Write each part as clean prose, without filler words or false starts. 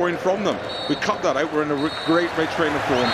from them. We cut that out. We're in a great train of form.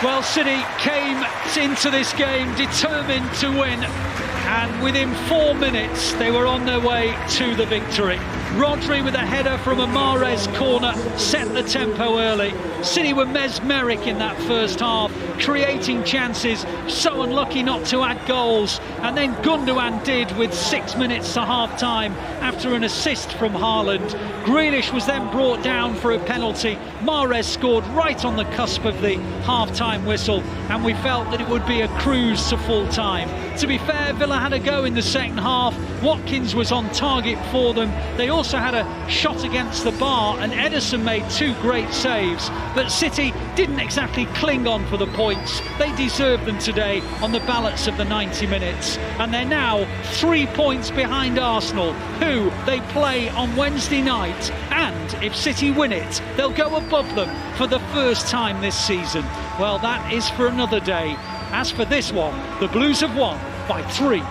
Well, City came into this game determined to win, and within 4 minutes they were on their way to the victory. Rodri with a header from a Mahrez corner set the tempo early. City were mesmeric in that first half, creating chances, so unlucky not to add goals. And then Gundogan did with 6 minutes to half-time after an assist from Haaland. Grealish was then brought down for a penalty. Mahrez scored right on the cusp of the half-time whistle, and we felt that it would be a cruise to full-time. To be fair, Villa had a go in the second half. Watkins was on target for them. They also had a shot against the bar, and Ederson made 2 great saves. But City didn't exactly cling on for the points. They deserved them today on the balance of the 90 minutes. And they're now 3 points behind Arsenal, who they play on Wednesday night. And if City win it, they'll go above them for the first time this season. Well, that is for another day. As for this one, the Blues have won by 3-1.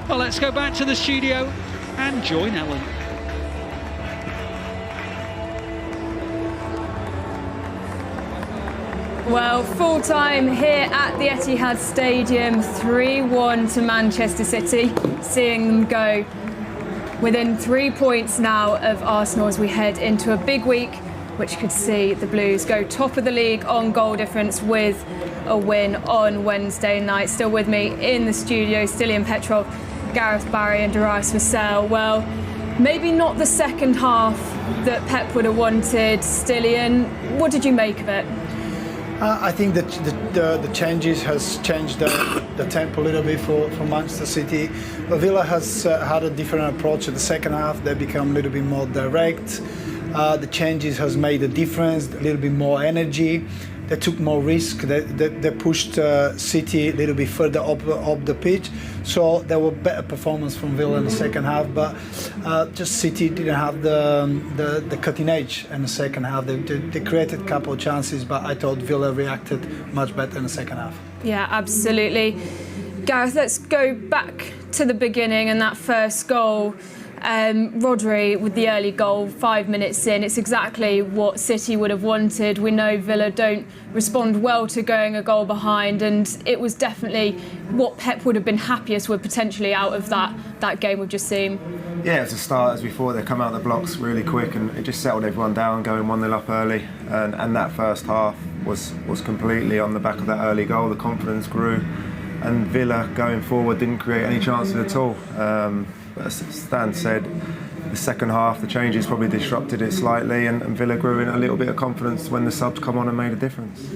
Well, let's go back to the studio and join Ellen. Well, full time here at the Etihad Stadium, 3-1 to Manchester City, seeing them go within 3 points now of Arsenal as we head into a big week, which could see the Blues go top of the league on goal difference with a win on Wednesday night. Still with me in the studio, Stiliyan, Petrov, Gareth Barry and Darius Vassell. Well, maybe not the second half that Pep would have wanted. Stiliyan, what did you make of it? I think that the changes has changed the tempo a little bit for Manchester City. But Villa has had a different approach in the second half. They become a little bit more direct. The changes has made a difference, a little bit more energy. They took more risk. They pushed City a little bit further up the pitch. So there were better performance from Villa in the second half. But just City didn't have the cutting edge in the second half. They created a couple of chances, but I thought Villa reacted much better in the second half. Yeah, absolutely. Gareth, let's go back to the beginning and that first goal. Rodri with the early goal 5 minutes in. It's exactly what City would have wanted. We know Villa don't respond well to going a goal behind, and it was definitely what Pep would have been happiest with potentially out of that game we've just seen. Yeah, it's a start as we thought. They come out the blocks really quick and it just settled everyone down, going 1-0 up early, and that first half was completely on the back of that early goal. The confidence grew and Villa going forward didn't create any chances at all. As Stan said, the second half, the changes probably disrupted it slightly, and Villa grew in a little bit of confidence when the subs come on and made a difference.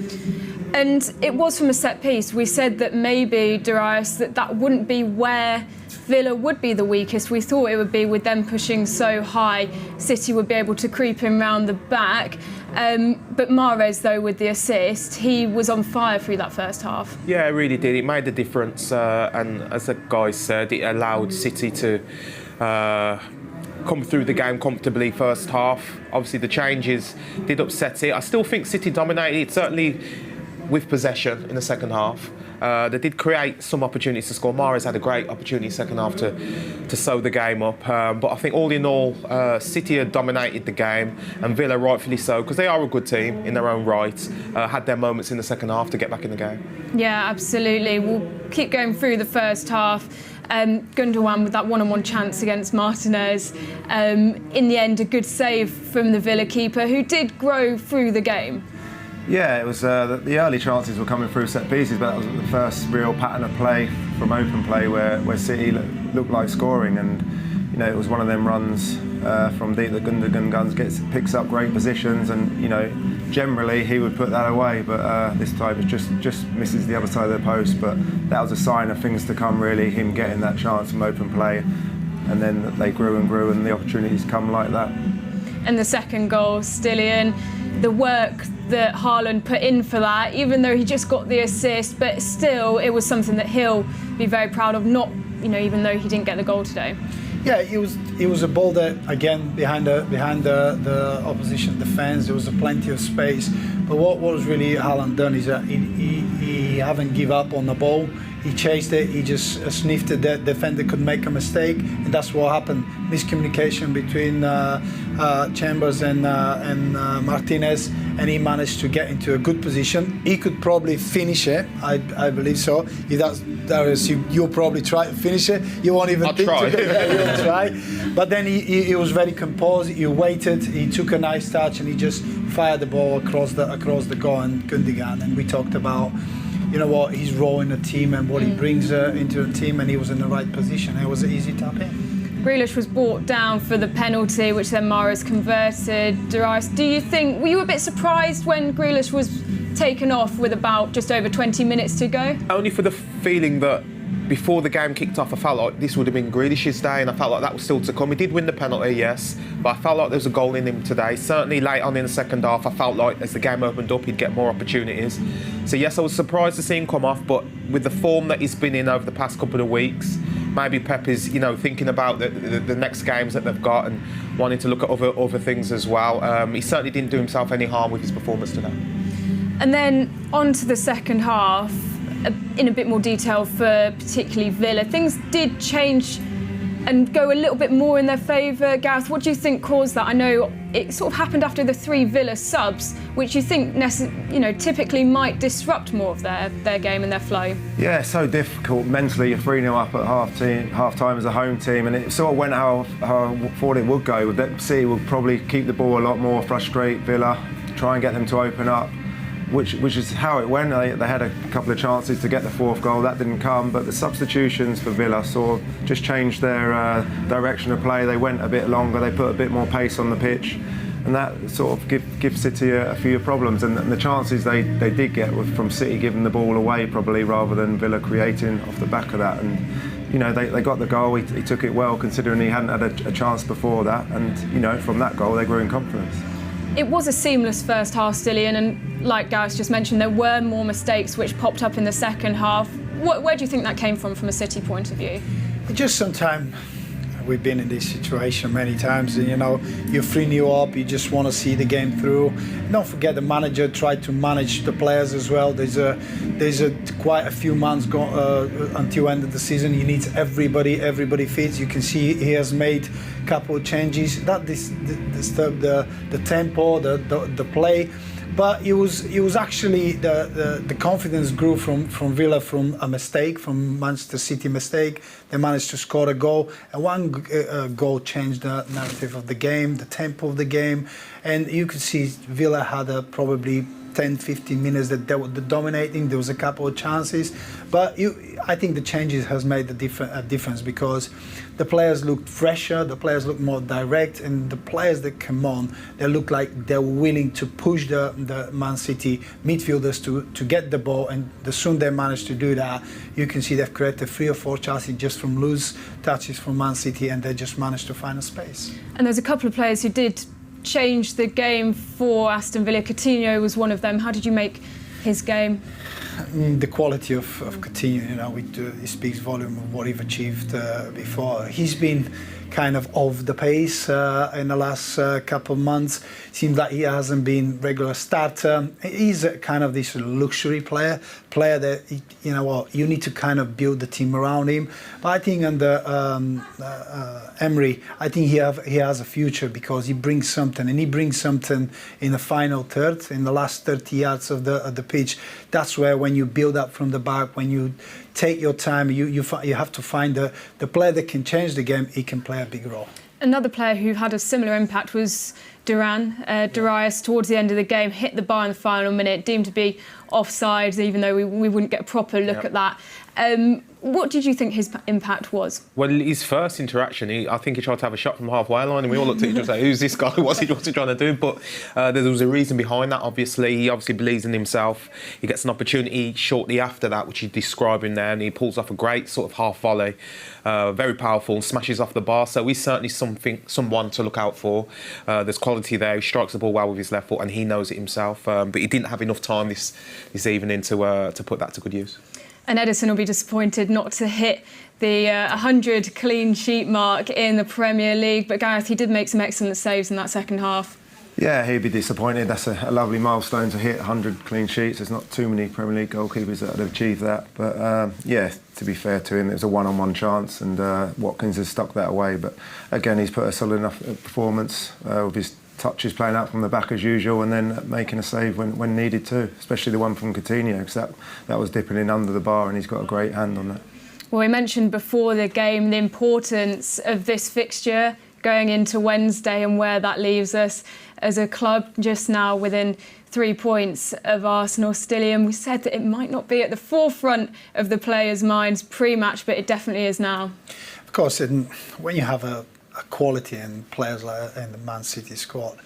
And it was from a set piece. We said that maybe, Darius, that wouldn't be where Villa would be the weakest. We thought it would be with them pushing so high, City would be able to creep in round the back. But Mahrez, though, with the assist, he was on fire through that first half. Yeah, it really did. It made a difference. And as the guys said, it allowed City to come through the game comfortably first half. Obviously, the changes did upset it. I still think City dominated it, certainly with possession in the second half. They did create some opportunities to score. Mahrez had a great opportunity second half to sew the game up. But I think all in all, City had dominated the game, and Villa rightfully so, because they are a good team in their own right, had their moments in the second half to get back in the game. Yeah, absolutely. We'll keep going through the first half. Gundogan with that one-on-one chance against Martinez. In the end, a good save from the Villa keeper, who did grow through the game. Yeah, it was the early chances were coming through set pieces, but that was the first real pattern of play from open play where City looked like scoring, and you know it was one of them runs from deep that Gundogan picks up great positions, and you know generally he would put that away, but this time it just misses the other side of the post. But that was a sign of things to come, really, him getting that chance from open play, and then they grew and grew, and the opportunities come like that. And the second goal, Stiliyan, the work that Haaland put in for that, even though he just got the assist, but still it was something that he'll be very proud of, not, you know, even though he didn't get the goal today. Yeah, it was a ball that, again, behind the opposition defence, there was plenty of space. But what was really Haaland done is that he haven't give up on the ball. he chased it, he just sniffed it, the defender could make a mistake, and that's what happened. Miscommunication between Chambers and Martinez, and he managed to get into a good position. He could probably finish it, I believe so. If that's Darius, you'll probably try to finish it. You won't even think to you'll try. But then he was very composed, he waited, he took a nice touch, and he just fired the ball across the goal and Gundogan. And we talked about, you know what, his role in the team and what he brings into the team, and he was in the right position. It was an easy tap in. Grealish was brought down for the penalty, which then Mahrez converted. Darius, were you a bit surprised when Grealish was taken off with about just over 20 minutes to go? Only for the feeling that before the game kicked off, I felt like this would have been Grealish's day, and I felt like that was still to come. He did win the penalty, yes, but I felt like there was a goal in him today. Certainly late on in the second half, I felt like as the game opened up, he'd get more opportunities. So yes, I was surprised to see him come off, but with the form that he's been in over the past couple of weeks, maybe Pep is, thinking about the next games that they've got and wanting to look at other things as well. He certainly didn't do himself any harm with his performance today. And then on to the second half, in a bit more detail for particularly Villa. Things did change and go a little bit more in their favour. Gareth, what do you think caused that? I know it sort of happened after the 3 Villa subs, which you think typically might disrupt more of their game and their flow. Yeah, so difficult mentally. You're 3-0 up at half time as a home team, and it sort of went how I thought it would go. City would probably keep the ball a lot more, frustrate Villa, try and get them to open up. Which is how it went. They had a couple of chances to get the 4th goal, that didn't come, but the substitutions for Villa sort of just changed their direction of play. They went a bit longer, they put a bit more pace on the pitch, and that sort of gives City a few problems. And the chances they did get were from City giving the ball away probably, rather than Villa creating off the back of that. And they got the goal, he took it well considering he hadn't had a chance before that, and from that goal they grew in confidence. It was a seamless first half, Stiliyan, and like Gareth just mentioned, there were more mistakes which popped up in the second half. Where do you think that came from a City point of view? Just sometimes we've been in this situation many times, and you're 3-0 up, you just want to see the game through. Don't forget the manager tried to manage the players as well. There's quite a few months until end of the season. He needs everybody fit. You can see he has made a couple of changes that disturbed the tempo, the play. But it was actually the confidence grew from Villa from a mistake, from Manchester City mistake. They managed to score a goal, and one goal changed the narrative of the game, the tempo of the game, and you could see Villa had probably 10-15 minutes that they were dominating. There was a couple of chances, but I think the changes has made a difference, because the players looked fresher, the players looked more direct, and the players that come on, they look like they're willing to push the Man City midfielders to get the ball, and the soon they manage to do that, you can see they've created 3 or 4 chances just from loose touches from Man City, and they just managed to find a space. And there's a couple of players who did change the game for Aston Villa. Coutinho was one of them. How did you make his game? The quality of Coutinho, it speaks volume of what he's achieved before. He's been kind of off the pace in the last couple of months. Seems like he hasn't been regular starter. He's kind of this luxury player that, you need to kind of build the team around him. But I think under Emery, I think he has a future, because he brings something, and he brings something in the final third, in the last 30 yards of the pitch. That's where, when you build up from the back, when you take your time, you have to find the player that can change the game. He can play a big role. Another player who had a similar impact was Darius. Towards the end of the game, hit the bar in the final minute, deemed to be offside, even though we wouldn't get a proper look at that. What did you think his impact was? Well, his first interaction, I think he tried to have a shot from the halfway line, and we all looked at each other and said, who's this guy? What's he trying to do? But there was a reason behind that, obviously. He obviously believes in himself. He gets an opportunity shortly after that, which he's describing there, and he pulls off a great sort of half volley, very powerful, and smashes off the bar. So he's certainly someone to look out for. There's quality there. He strikes the ball well with his left foot, and he knows it himself. But he didn't have enough time this evening to put that to good use. And Edison will be disappointed not to hit the 100 clean sheet mark in the Premier League. But Gareth, he did make some excellent saves in that second half. Yeah, he'd be disappointed. That's a lovely milestone to hit, 100 clean sheets. There's not too many Premier League goalkeepers that have achieved that. But yeah, to be fair to him, it was a one-on-one chance, and Watkins has stuck that away. But again, he's put a solid enough performance with his touches playing out from the back as usual, and then making a save when needed to, especially the one from Coutinho, because that was dipping in under the bar, and he's got a great hand on that. Well, we mentioned before the game the importance of this fixture going into Wednesday and where that leaves us as a club just now within 3 points of Arsenal. Stiliyan, we said that it might not be at the forefront of the players' minds pre-match, but it definitely is now. Of course, when you have a quality in players like in the Man City squad,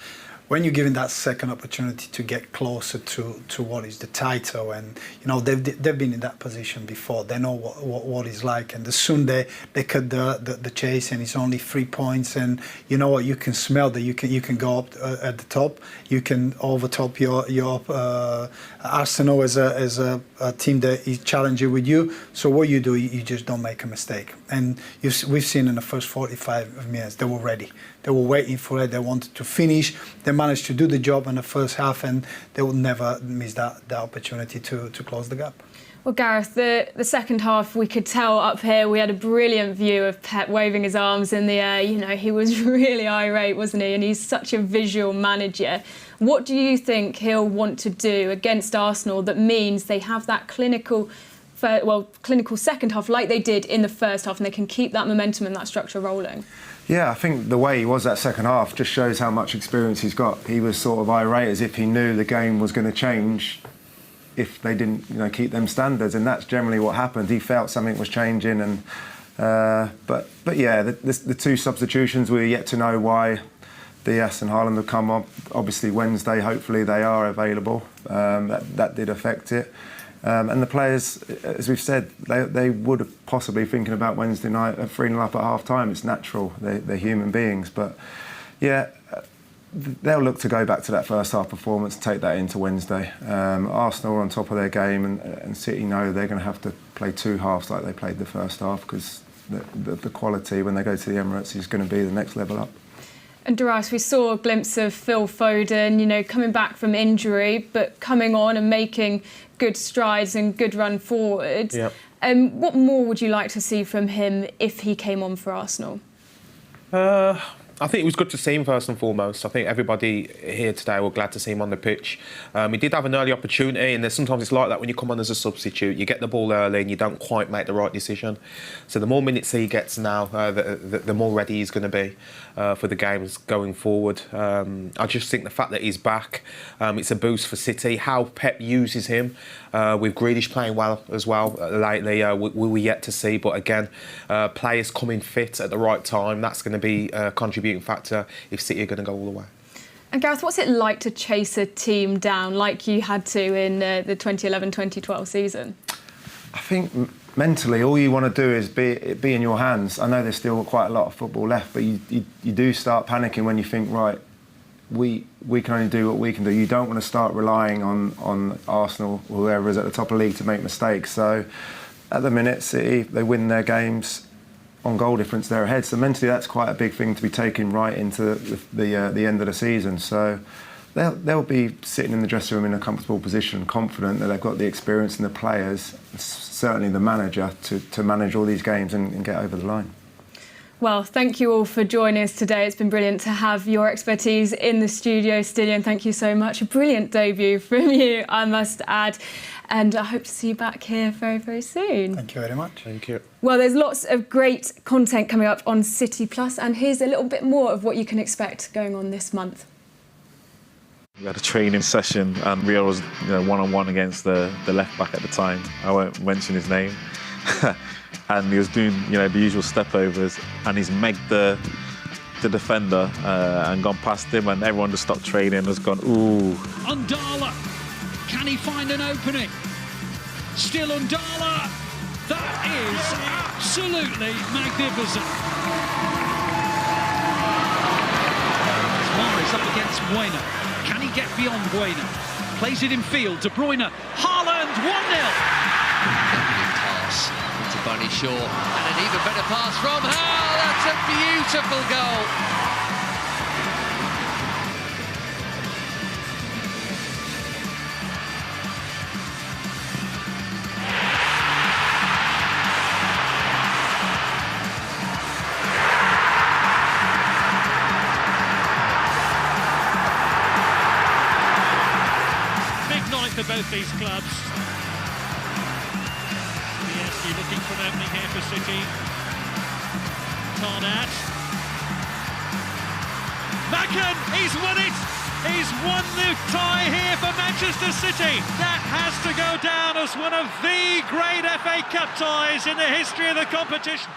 when you're given that second opportunity to get closer to what is the title, and you know they've been in that position before, they know what it's like, and as soon they cut the chase, and it's only 3 points, and you know what, you can smell that you can go up at the top, you can overtop your Arsenal as a team that is challenging with you. So what you do, you just don't make a mistake, and we've seen in the first 45 minutes they were ready. They were waiting for it. They wanted to finish. They managed to do the job in the first half, and they will never miss that opportunity to close the gap. Well, Gareth, the second half, we could tell up here, we had a brilliant view of Pep waving his arms in the air. You know, he was really irate, wasn't he? And he's such a visual manager. What do you think he'll want to do against Arsenal that means they have that clinical second half like they did in the first half, and they can keep that momentum and that structure rolling? Yeah, I think the way he was that second half just shows how much experience he's got. He was sort of irate as if he knew the game was going to change if they didn't, keep them standards, and that's generally what happened. He felt something was changing, and but yeah, the two substitutions, we're yet to know why Darius and Haaland have come up. Obviously Wednesday, hopefully they are available. That did affect it. And the players, as we've said, they would have possibly thinking about Wednesday night at 3-0 up at half-time. It's natural, they're human beings. But yeah, they'll look to go back to that first half performance and take that into Wednesday. Arsenal are on top of their game, and City know they're going to have to play two halves like they played the first half, because the quality when they go to the Emirates is going to be the next level up. And Darius, we saw a glimpse of Phil Foden, coming back from injury, but coming on and making good strides and good run forward. Yep. What more would you like to see from him if he came on for Arsenal? I think it was good to see him first and foremost. I think everybody here today were glad to see him on the pitch. He did have an early opportunity, and sometimes it's like that when you come on as a substitute. You get the ball early and you don't quite make the right decision. So the more minutes he gets now, the more ready he's going to be for the games going forward. I just think the fact that he's back, it's a boost for City. How Pep uses him, with Grealish playing well as well lately, we're yet to see. But again, players coming fit at the right time, that's going to be a contributing factor if City are going to go all the way. And Gareth, what's it like to chase a team down like you had to in the 2011-2012 season? I think mentally all you want to do is be in your hands. I know there's still quite a lot of football left, but you do start panicking when you think, right, we can only do what we can do. You don't want to start relying on Arsenal or whoever is at the top of the league to make mistakes. So at the minute, City, they win their games on goal difference, they're ahead. So mentally, that's quite a big thing to be taking right into the end of the season. So they'll be sitting in the dressing room in a comfortable position, confident that they've got the experience and the players, certainly the manager, to manage all these games and get over the line. Well, thank you all for joining us today. It's been brilliant to have your expertise in the studio. Stiliyan, thank you so much. A brilliant debut from you, I must add. And I hope to see you back here very, very soon. Thank you very much. Thank you. Well, there's lots of great content coming up on City Plus, and here's a little bit more of what you can expect going on this month. We had a training session, and RIyad was one-on-one against the left back at the time. I won't mention his name. And he was doing the usual step-overs, and he's megged the defender and gone past him, and everyone just stopped training and has gone, ooh. Undala, can he find an opening? Still Undala, that is absolutely magnificent. Mahrez up against Bruyne, can he get beyond Bruyne? Plays it in field to Bruyne, Haaland, 1-0. To Bunny Shaw, and an even better pass from Hal. That's a beautiful goal. both these clubs. Yes, looking for an opening here for City. Tarnat. Macken, he's won it! He's won the tie here for Manchester City. That has to go down as one of the great FA Cup ties in the history of the competition.